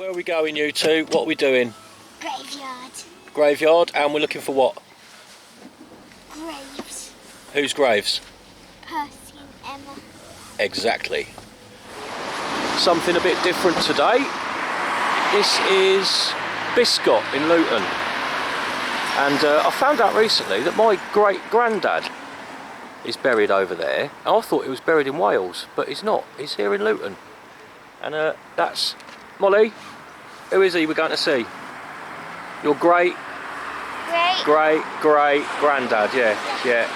Where are we going, you two? What are we doing? Graveyard. Graveyard, and we're looking for what? Graves. Whose graves? Percy and Emma. Exactly. Something a bit different today. This is Biscot in Luton. And I found out recently that my great-granddad is buried over there. I thought he was buried in Wales, but he's not. He's here in Luton. And that's... Molly, who is he we're going to see? Your great-granddad, yeah.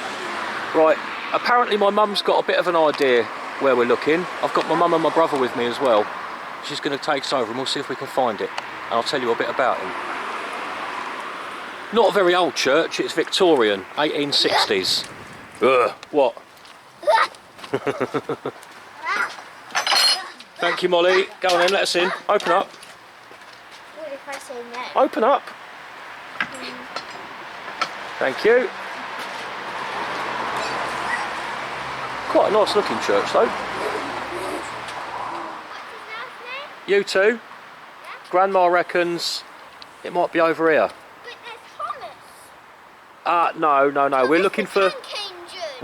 Right, apparently my mum's got a bit of an idea where we're looking. I've got my mum and my brother with me as well. She's going to take us over and we'll see if we can find it. And I'll tell you a bit about him. Not a very old church, it's Victorian, 1860s. Ugh, what? Thank you, Molly. Go on then, let us in. Open up. What if I say no? Open up. Thank you. Quite a nice looking church though. You two? Yeah? Grandma reckons it might be over here. But there's Thomas. No. We're looking for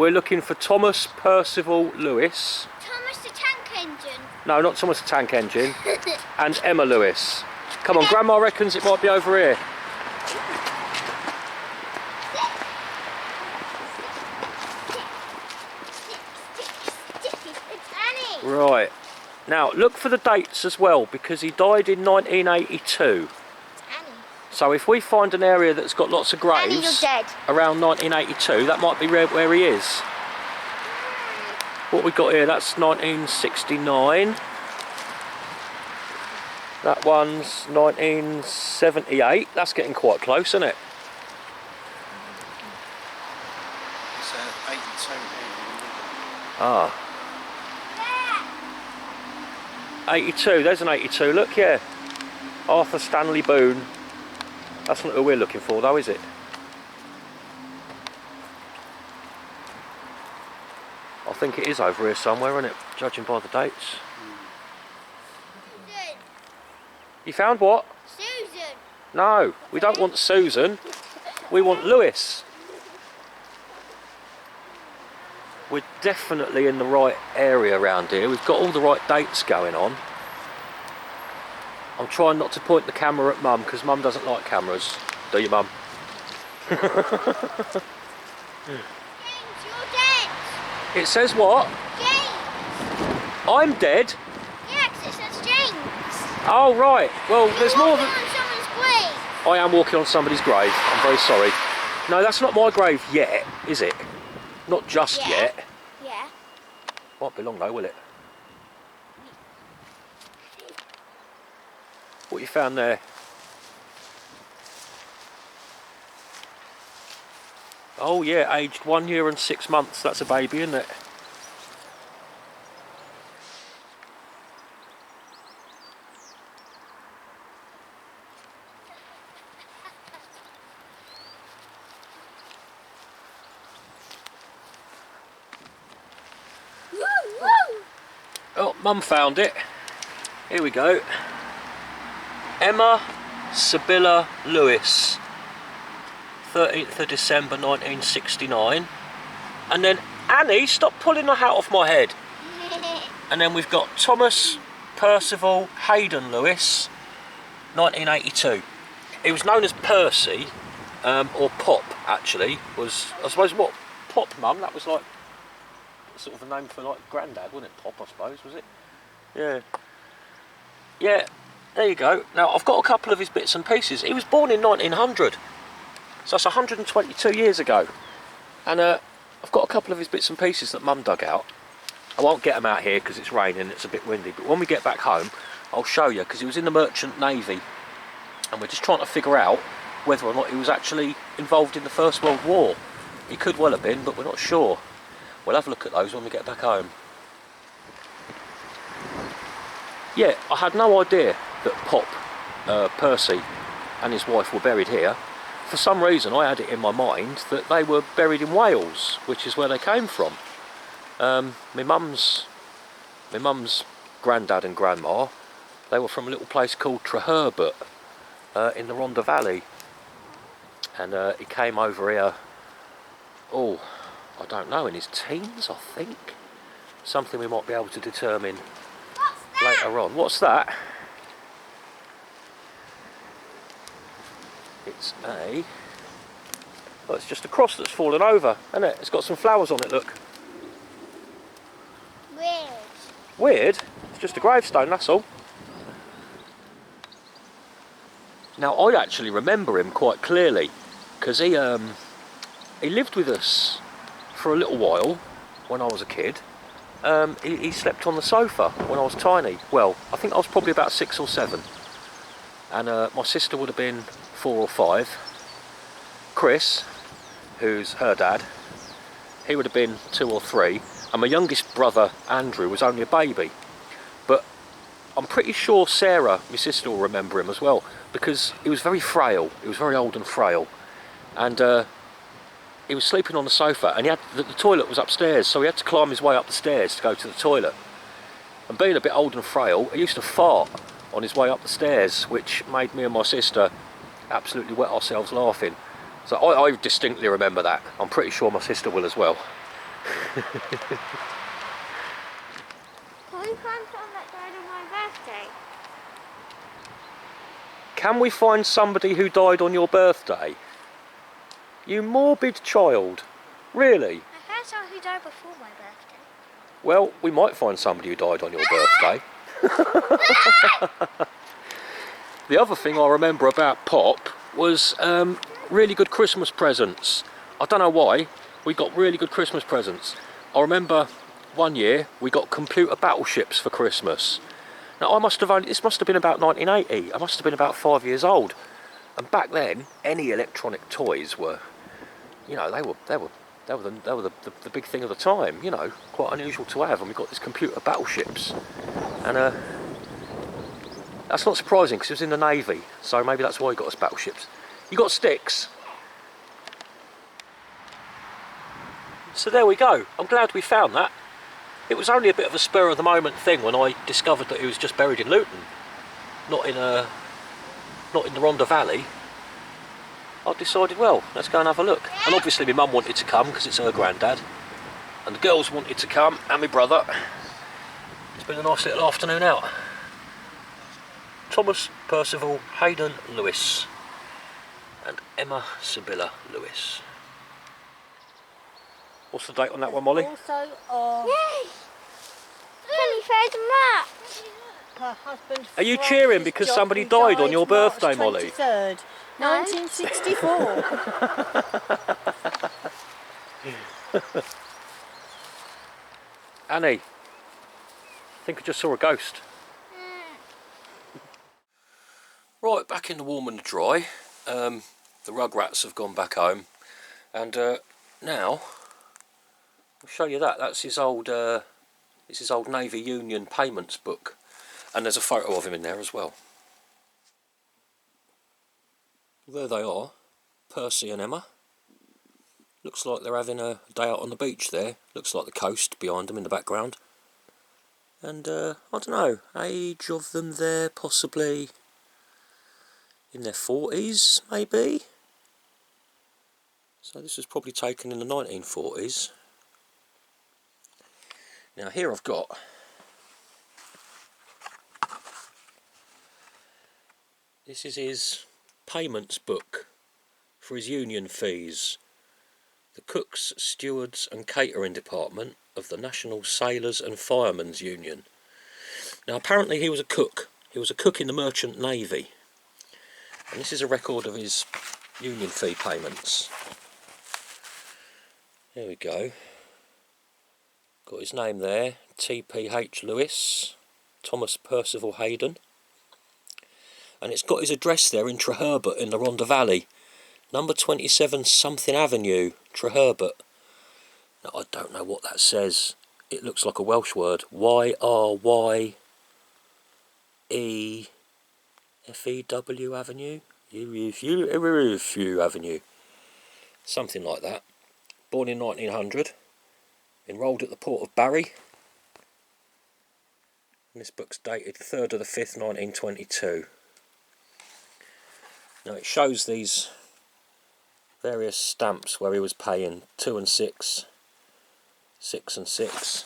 Engine. Thomas Percival Lewis. Thomas the tank engine. No, not Thomas the Tank Engine. And Emma Lewis. Come on, Grandma reckons it might be over here. It's Annie. Right. Now, look for the dates as well, because he died in 1982. Annie. So if we find an area that's got lots of graves Annie, you're dead. around 1982, that might be where he is. What we got here, that's 1969. That one's 1978. That's getting quite close, isn't it? It's 82. Ah. 82, there's an 82, look, yeah. Arthur Stanley Boone. That's not who we're looking for though, is it? I think it is over here somewhere, isn't it? Judging by the dates. Susan. You found what? Susan. No, we don't want Susan. We want Lewis. We're definitely in the right area around here. We've got all the right dates going on. I'm trying not to point the camera at Mum because Mum doesn't like cameras. Do you, Mum? James, you're dead. It says what? James. I'm dead? Yeah, 'cause it says James. Oh, right. Well, there's more than... on someone's grave. I am walking on somebody's grave. I'm very sorry. No, that's not my grave yet, is it? Not just yet. Yeah. Won't be long though, will it? What you found there? Oh yeah, aged 1 year and 6 months. That's a baby, isn't it? Oh, Mum found it. Here we go. Emma Sibylla Lewis, 13th of December 1969. And then Annie, stop pulling the hat off my head. And then we've got Thomas Percival Hayden Lewis, 1982. He was known as Percy, or Pop actually, was, I suppose, what? Pop, Mum? That was like sort of a name for like Grandad, wasn't it? Pop, I suppose, was it? Yeah. Yeah, there you go. Now, I've got a couple of his bits and pieces. He was born in 1900, so that's 122 years ago. And I've got a couple of his bits and pieces that Mum dug out. I won't get them out here because it's raining and it's a bit windy, but when we get back home, I'll show you, because he was in the Merchant Navy, and we're just trying to figure out whether or not he was actually involved in the First World War. He could well have been, but we're not sure. We'll have a look at those when we get back home. Yeah, I had no idea that Pop, Percy and his wife were buried here. For some reason I had it in my mind that they were buried in Wales, which is where they came from. My mum's granddad and grandma They were from a little place called Treherbert in the Rhondda Valley. And he came over here, oh, I don't know, in his teens, I think. Something we might be able to determine later on. What's that? It's a... well, it's just a cross that's fallen over, isn't it? It's got some flowers on it, look. Weird. Weird? It's just a gravestone, that's all. Now, I actually remember him quite clearly, because he lived with us for a little while when I was a kid. He slept on the sofa when I was tiny. Well, I think I was probably about 6 or 7. And my sister would have been 4 or 5. Chris, who's her dad, he would have been 2 or 3. And my youngest brother, Andrew, was only a baby. But I'm pretty sure Sarah, my sister, will remember him as well, because he was very frail. He was very old and frail. And he was sleeping on the sofa, and the toilet was upstairs, so he had to climb his way up the stairs to go to the toilet. And being a bit old and frail, he used to fart on his way up the stairs, which made me and my sister absolutely wet ourselves laughing. So I distinctly remember that. I'm pretty sure my sister will as well. Can we find someone that died on my birthday? Can we find somebody who died on your birthday? You morbid child. Really? I heard someone who died before my birthday. Well, we might find somebody who died on your birthday. The other thing I remember about Pop was really good Christmas presents. I don't know why, we got really good Christmas presents. I remember one year we got computer battleships for Christmas. Now this must have been about 1980. I must have been about 5 years old. And back then, any electronic toys were, you know, they were the big thing of the time. You know, quite unusual to have. And we got these computer battleships, and that's not surprising because it was in the Navy, so maybe that's why he got us battleships. You got sticks. So there we go. I'm glad we found that. It was only a bit of a spur of the moment thing when I discovered that he was just buried in Luton, not in the Rhondda Valley. I decided, well, let's go and have a look. And obviously my mum wanted to come because it's her granddad, and the girls wanted to come, and my brother. It's been a nice little afternoon out. Thomas Percival Hayden Lewis and Emma Sibylla Lewis. What's the date on that one, Molly? Also of Yay! 23rd of March. her husband. Are you Francis cheering because Jock, somebody who died on died your March birthday, Molly? 23rd, No. 1964. Annie, I think I just saw a ghost. Right, back in the warm and the dry. The Rugrats have gone back home, and now I'll show you that. That's his old Navy Union payments book, and there's a photo of him in there as well. There they are, Percy and Emma. Looks like they're having a day out on the beach there. Looks like the coast behind them in the background. And I don't know, age of them there possibly in their 40s maybe. So this was probably taken in the 1940s. Now here I've got this is his payments book for his union fees. The Cooks, Stewards and Catering Department of the National Sailors and Firemen's Union. Now apparently he was a cook. He was a cook in the Merchant Navy. And this is a record of his union fee payments. There we go. Got his name there, T.P.H. Lewis, Thomas Percival Hayden. And it's got his address there in Treherbert in the Rhondda Valley. Number 27 something Avenue, Treherbert. Now I don't know what that says. It looks like a Welsh word. Y-R-Y-E-F-E-W Avenue? Avenue. Something like that. Born in 1900. Enrolled at the port of Barry. And this book's dated 3rd of the 5th, 1922. Now it shows these various stamps where he was paying 2 and 6, 6 and 6.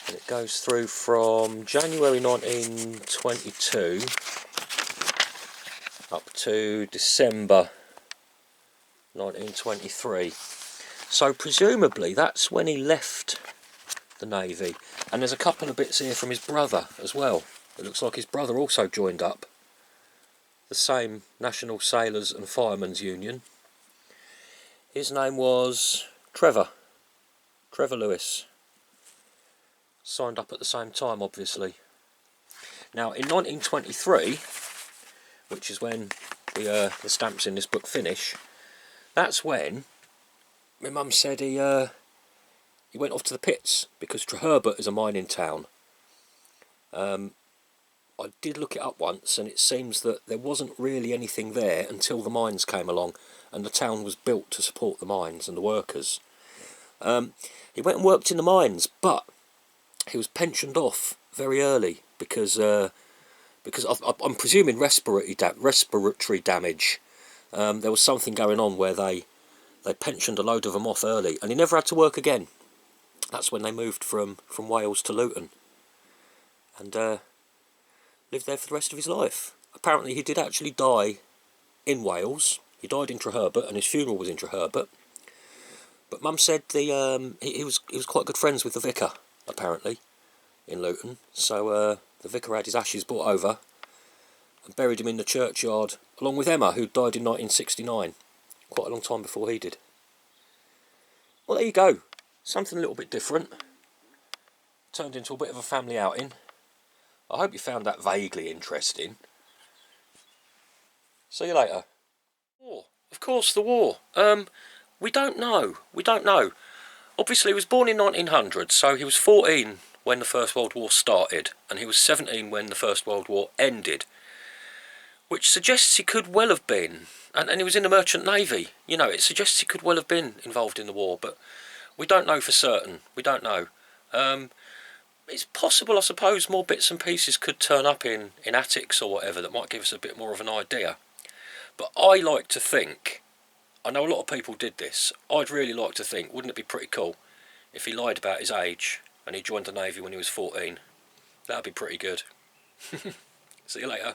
And it goes through from January 1922 up to December 1923. So presumably that's when he left the Navy. And there's a couple of bits here from his brother as well. It looks like his brother also joined up the same National Sailors and Firemen's Union. His name was Trevor Lewis. Signed up at the same time, obviously. Now in 1923, which is when the stamps in this book finish, that's when my mum said he went off to the pits, because Treherbert is a mining town. I did look it up once, and it seems that there wasn't really anything there until the mines came along, and the town was built to support the mines and the workers. He went and worked in the mines, but he was pensioned off very early because I'm presuming respiratory damage. There was something going on where they pensioned a load of them off early, and he never had to work again. That's when they moved from Wales to Luton, and lived there for the rest of his life. Apparently he did actually die in Wales. He died in Treherbert, and his funeral was in Treherbert. But Mum said he was quite good friends with the vicar, apparently, in Luton. So the vicar had his ashes brought over and buried him in the churchyard, along with Emma, who died in 1969, quite a long time before he did. Well, there you go. Something a little bit different. Turned into a bit of a family outing. I hope you found that vaguely interesting. See you later. War. Of course, the war. We don't know. Obviously, he was born in 1900, so he was 14 when the First World War started, and he was 17 when the First World War ended. Which suggests he could well have been, and he was in the Merchant Navy. You know, it suggests he could well have been involved in the war, but we don't know for certain. We don't know. It's possible, I suppose, more bits and pieces could turn up in attics or whatever that might give us a bit more of an idea. But I like to think, I know a lot of people did this, I'd really like to think, wouldn't it be pretty cool if he lied about his age and he joined the Navy when he was 14? That'd be pretty good. See you later.